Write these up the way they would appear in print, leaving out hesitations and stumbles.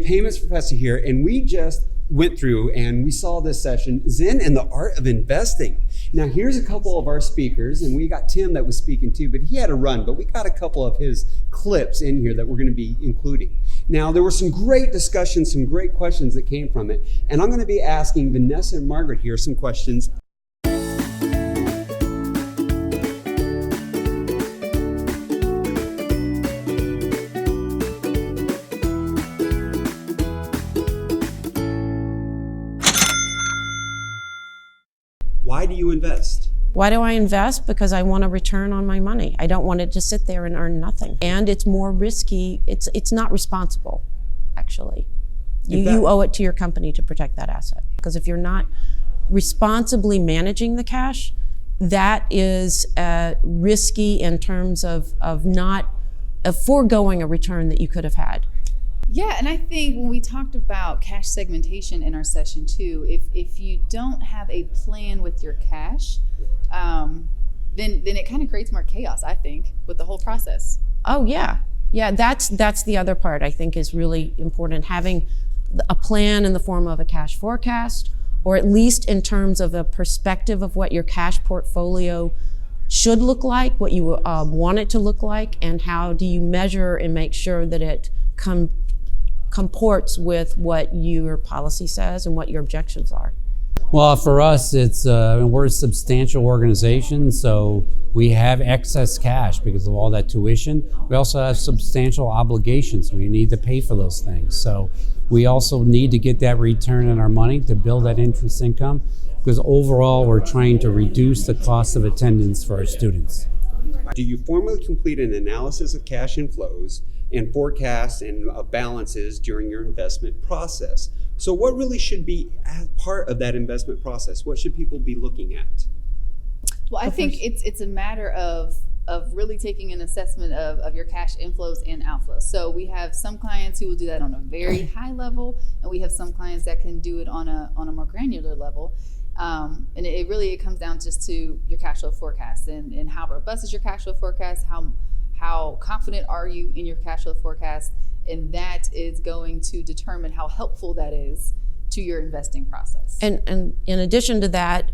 payments professor here, and we just went through and we saw this session, Zen and the Art of Investing. Now here's a couple of our speakers, and we got Tim that was speaking too, but he had a run, but we got a couple of his clips in here that we're going to be including. Now there were some great discussions, some great questions that came from it, and I'm going to be asking Vanessa and Margaret here some questions. Why do you invest? Why do I invest? Because I want a return on my money. I don't want it to sit there and earn nothing. And it's more risky. It's not responsible, actually. You owe it to your company to protect that asset. Because if you're not responsibly managing the cash, that is risky in terms of foregoing a return that you could have had. Yeah, and I think when we talked about cash segmentation in our session too, if you don't have a plan with your cash, then it kind of creates more chaos, I think, with the whole process. Oh yeah, that's the other part I think is really important. Having a plan in the form of a cash forecast, or at least in terms of a perspective of what your cash portfolio should look like, what you want it to look like, and how do you measure and make sure that it comports with what your policy says and what your objections are. Well, for us, we're a substantial organization, so we have excess cash because of all that tuition. We also have substantial obligations. We need to pay for those things. So we also need to get that return on our money to build that interest income, because overall we're trying to reduce the cost of attendance for our students. Do you formally complete an analysis of cash inflows and forecasts and balances during your investment process? So what really should be as part of that investment process? What should people be looking at? Well, I think it's a matter of really taking an assessment of your cash inflows and outflows. So we have some clients who will do that on a very high level, and we have some clients that can do it on a more granular level. And it really comes down just to your cash flow forecast and how robust is your cash flow forecast, how confident are you in your cash flow forecast, and that is going to determine how helpful that is to your investing process. And in addition to that,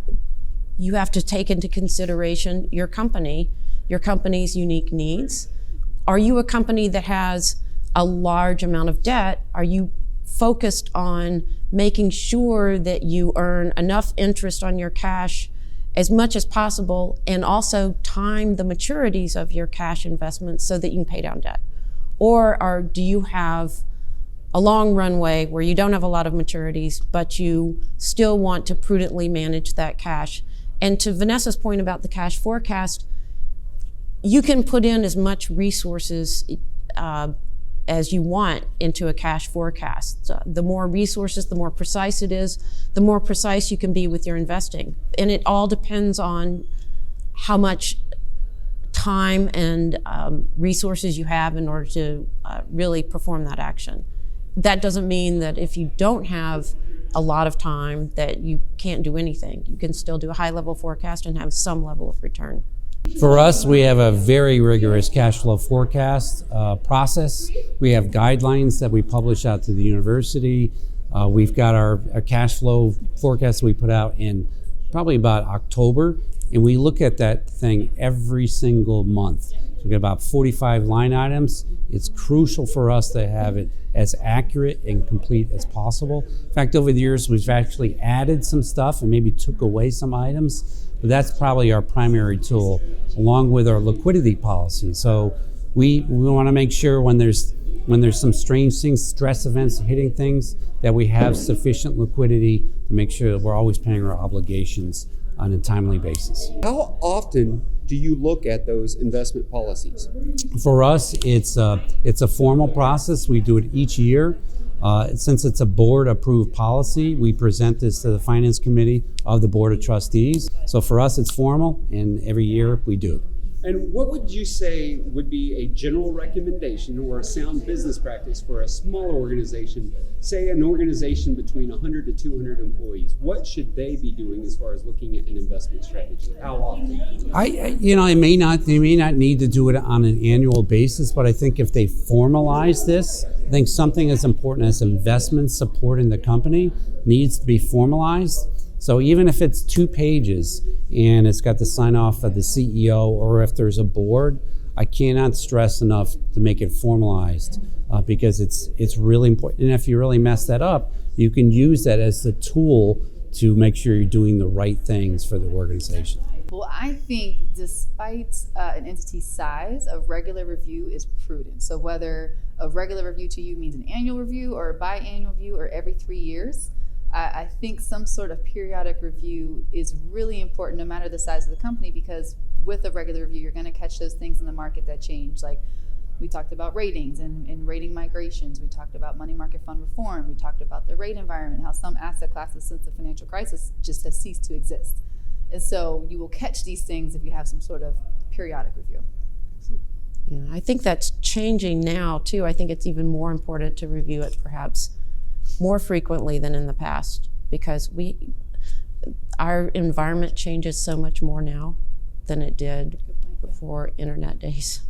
you have to take into consideration your company's unique needs. Are you a company that has a large amount of debt? Are you focused on making sure that you earn enough interest on your cash as much as possible, and also time the maturities of your cash investments so that you can pay down debt? Or do you have a long runway where you don't have a lot of maturities, but you still want to prudently manage that cash? And to Vanessa's point about the cash forecast, you can put in as much resources as you want into a cash forecast. So the more resources, the more precise it is, the more precise you can be with your investing. And it all depends on how much time and resources you have in order to really perform that action. That doesn't mean that if you don't have a lot of time that you can't do anything. You can still do a high-level forecast and have some level of return. For us, we have a very rigorous cash flow forecast process. We have guidelines that we publish out to the university. We've got our cash flow forecast we put out in probably about October, and we look at that thing every single month. So we get about 45 line items. It's crucial for us to have it as accurate and complete as possible. In fact, over the years, we've actually added some stuff and maybe took away some items, but that's probably our primary tool, along with our liquidity policy. So we want to make sure when there's some strange things, stress events hitting things, that we have sufficient liquidity to make sure that we're always paying our obligations on a timely basis. How often do you look at those investment policies? For us, it's a formal process. We do it each year. Since it's a board-approved policy, we present this to the Finance Committee of the Board of Trustees. So for us, it's formal, and every year we do it. And what would you say would be a general recommendation or a sound business practice for a smaller organization, say an organization between 100 to 200 employees? What should they be doing as far as looking at an investment strategy? How often? They may not need to do it on an annual basis, but I think if they formalize this, I think something as important as investment supporting the company needs to be formalized. So even if it's 2 pages and it's got the sign off of the CEO, or if there's a board, I cannot stress enough to make it formalized because it's really important. And if you really mess that up, you can use that as the tool to make sure you're doing the right things for the organization. Well, I think despite an entity's size, a regular review is prudent. So whether a regular review to you means an annual review or a biannual review or every 3 years, I think some sort of periodic review is really important no matter the size of the company, because with a regular review, you're going to catch those things in the market that change. Like we talked about ratings and rating migrations. We talked about money market fund reform. We talked about the rate environment, how some asset classes since the financial crisis just has ceased to exist. And so you will catch these things if you have some sort of periodic review. Yeah, I think that's changing now too. I think it's even more important to review it perhaps more frequently than in the past, because our environment changes so much more now than it did before internet days.